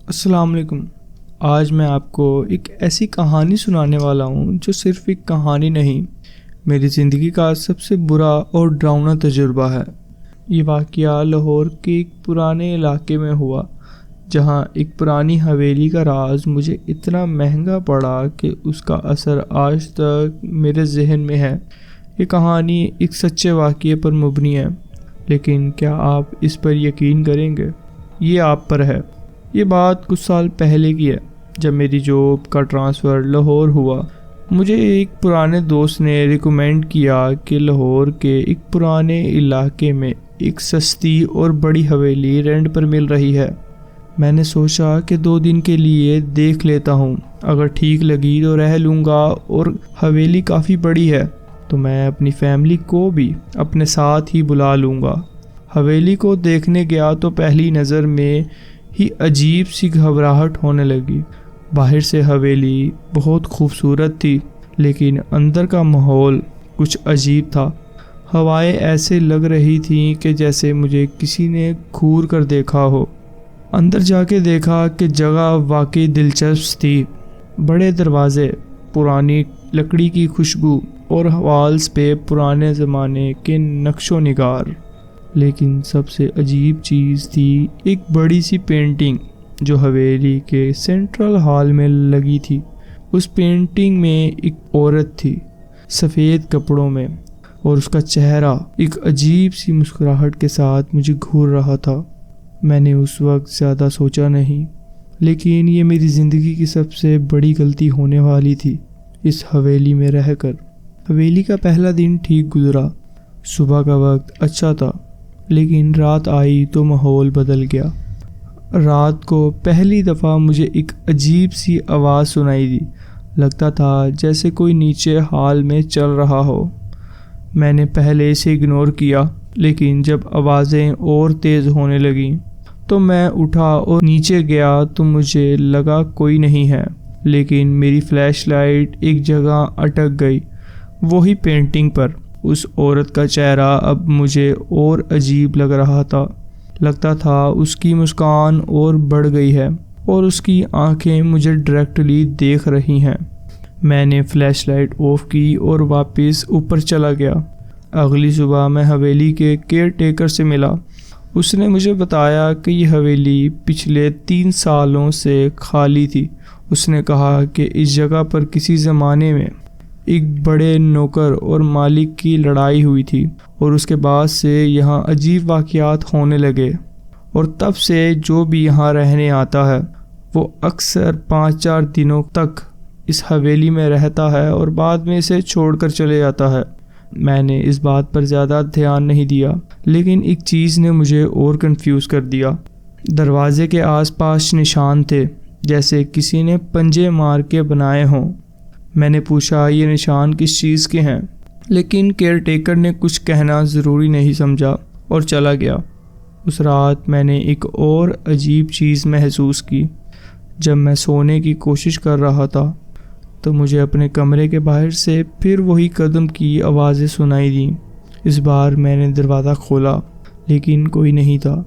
السلام علیکم۔ آج میں آپ کو ایک ایسی کہانی سنانے والا ہوں جو صرف ایک کہانی نہیں، میری زندگی کا سب سے برا اور ڈراؤنا تجربہ ہے۔ یہ واقعہ لاہور کے ایک پرانے علاقے میں ہوا، جہاں ایک پرانی حویلی کا راز مجھے اتنا مہنگا پڑا کہ اس کا اثر آج تک میرے ذہن میں ہے۔ یہ کہانی ایک سچے واقعے پر مبنی ہے، لیکن کیا آپ اس پر یقین کریں گے؟ یہ آپ پر ہے۔ یہ بات کچھ سال پہلے کی ہے، جب میری جاب کا ٹرانسفر لاہور ہوا۔ مجھے ایک پرانے دوست نے ریکمینڈ کیا کہ لاہور کے ایک پرانے علاقے میں ایک سستی اور بڑی حویلی رینٹ پر مل رہی ہے۔ میں نے سوچا کہ 2 دن کے لیے دیکھ لیتا ہوں، اگر ٹھیک لگی تو رہ لوں گا، اور حویلی کافی بڑی ہے تو میں اپنی فیملی کو بھی اپنے ساتھ ہی بلا لوں گا۔ حویلی کو دیکھنے گیا تو پہلی نظر میں ہی عجیب سی گھبراہٹ ہونے لگی۔ باہر سے حویلی بہت خوبصورت تھی، لیکن اندر کا ماحول کچھ عجیب تھا۔ ہوائیں ایسے لگ رہی تھیں کہ جیسے مجھے کسی نے گھور کر دیکھا ہو۔ اندر جا کے دیکھا کہ جگہ واقعی دلچسپ تھی۔ بڑے دروازے، پرانی لکڑی کی خوشبو اور والز پہ پرانے زمانے کے نقش و نگار۔ لیکن سب سے عجیب چیز تھی ایک بڑی سی پینٹنگ جو حویلی کے سینٹرل ہال میں لگی تھی۔ اس پینٹنگ میں ایک عورت تھی، سفید کپڑوں میں، اور اس کا چہرہ ایک عجیب سی مسکراہٹ کے ساتھ مجھے گھور رہا تھا۔ میں نے اس وقت زیادہ سوچا نہیں، لیکن یہ میری زندگی کی سب سے بڑی غلطی ہونے والی تھی اس حویلی میں رہ کر۔ حویلی کا پہلا دن ٹھیک گزرا۔ صبح کا وقت اچھا تھا، لیکن رات آئی تو ماحول بدل گیا۔ رات کو پہلی دفعہ مجھے ایک عجیب سی آواز سنائی دی۔ لگتا تھا جیسے کوئی نیچے ہال میں چل رہا ہو۔ میں نے پہلے اسے اگنور کیا، لیکن جب آوازیں اور تیز ہونے لگیں تو میں اٹھا اور نیچے گیا تو مجھے لگا کوئی نہیں ہے، لیکن میری فلیش لائٹ ایک جگہ اٹک گئی، وہی پینٹنگ پر۔ اس عورت کا چہرہ اب مجھے اور عجیب لگ رہا تھا۔ لگتا تھا اس کی مسکان اور بڑھ گئی ہے، اور اس کی آنکھیں مجھے ڈائریکٹلی دیکھ رہی ہیں۔ میں نے فلیش لائٹ آف کی اور واپس اوپر چلا گیا۔ اگلی صبح میں حویلی کے کیئر ٹیکر سے ملا۔ اس نے مجھے بتایا کہ یہ حویلی پچھلے 3 سالوں سے خالی تھی۔ اس نے کہا کہ اس جگہ پر کسی زمانے میں ایک بڑے نوکر اور مالک کی لڑائی ہوئی تھی، اور اس کے بعد سے یہاں عجیب واقعات ہونے لگے، اور تب سے جو بھی یہاں رہنے آتا ہے وہ اکثر 5-4 دنوں تک اس حویلی میں رہتا ہے اور بعد میں اسے چھوڑ کر چلے جاتا ہے۔ میں نے اس بات پر زیادہ دھیان نہیں دیا، لیکن ایک چیز نے مجھے اور کنفیوز کر دیا۔ دروازے کے آس پاس نشان تھے، جیسے کسی نے پنجے مار کے بنائے ہوں۔ میں نے پوچھا یہ نشان کس چیز کے ہیں، لیکن کیئر ٹیکر نے کچھ کہنا ضروری نہیں سمجھا اور چلا گیا۔ اس رات میں نے ایک اور عجیب چیز محسوس کی۔ جب میں سونے کی کوشش کر رہا تھا تو مجھے اپنے کمرے کے باہر سے پھر وہی قدم کی آوازیں سنائی دیں۔ اس بار میں نے دروازہ کھولا، لیکن کوئی نہیں تھا۔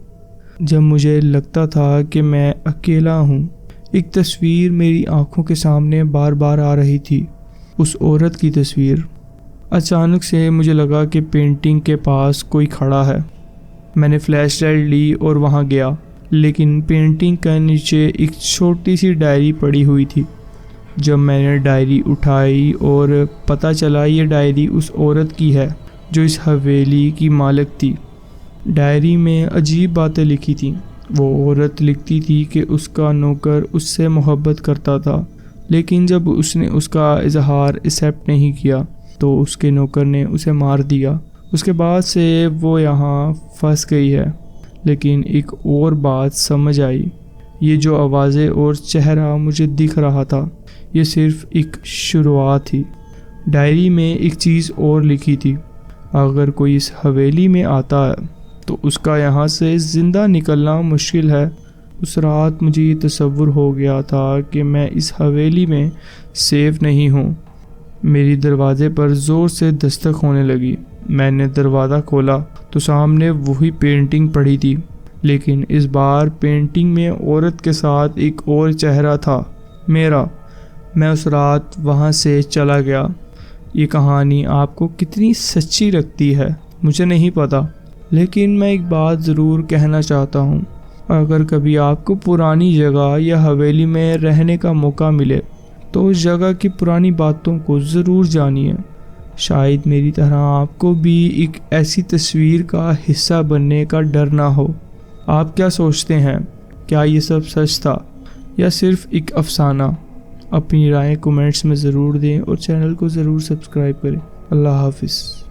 جب مجھے لگتا تھا کہ میں اکیلا ہوں، ایک تصویر میری آنکھوں کے سامنے بار بار آ رہی تھی، اس عورت کی تصویر۔ اچانک سے مجھے لگا کہ پینٹنگ کے پاس کوئی کھڑا ہے۔ میں نے فلیش لائٹ لی اور وہاں گیا، لیکن پینٹنگ کے نیچے ایک چھوٹی سی ڈائری پڑی ہوئی تھی۔ جب میں نے ڈائری اٹھائی اور پتہ چلا یہ ڈائری اس عورت کی ہے جو اس حویلی کی مالک تھی۔ ڈائری میں عجیب باتیں لکھی تھیں۔ وہ عورت لکھتی تھی کہ اس کا نوکر اس سے محبت کرتا تھا، لیکن جب اس نے اس کا اظہار ایکسیپٹ نہیں کیا تو اس کے نوکر نے اسے مار دیا۔ اس کے بعد سے وہ یہاں پھنس گئی ہے۔ لیکن ایک اور بات سمجھ آئی، یہ جو آوازیں اور چہرہ مجھے دکھ رہا تھا، یہ صرف ایک شروعات تھی۔ ڈائری میں ایک چیز اور لکھی تھی، اگر کوئی اس حویلی میں آتا ہے تو اس کا یہاں سے زندہ نکلنا مشکل ہے۔ اس رات مجھے یہ تصور ہو گیا تھا کہ میں اس حویلی میں سیف نہیں ہوں۔ میری دروازے پر زور سے دستک ہونے لگی۔ میں نے دروازہ کھولا تو سامنے وہی پینٹنگ پڑی تھی۔ لیکن اس بار پینٹنگ میں عورت کے ساتھ ایک اور چہرہ تھا، میرا۔ میں اس رات وہاں سے چلا گیا۔ یہ کہانی آپ کو کتنی سچی لگتی ہے مجھے نہیں پتا، لیکن میں ایک بات ضرور کہنا چاہتا ہوں۔ اگر کبھی آپ کو پرانی جگہ یا حویلی میں رہنے کا موقع ملے تو اس جگہ کی پرانی باتوں کو ضرور جانیے۔ شاید میری طرح آپ کو بھی ایک ایسی تصویر کا حصہ بننے کا ڈر نہ ہو۔ آپ کیا سوچتے ہیں؟ کیا یہ سب سچ تھا یا صرف ایک افسانہ؟ اپنی رائے کومنٹس میں ضرور دیں اور چینل کو ضرور سبسکرائب کریں۔ اللہ حافظ۔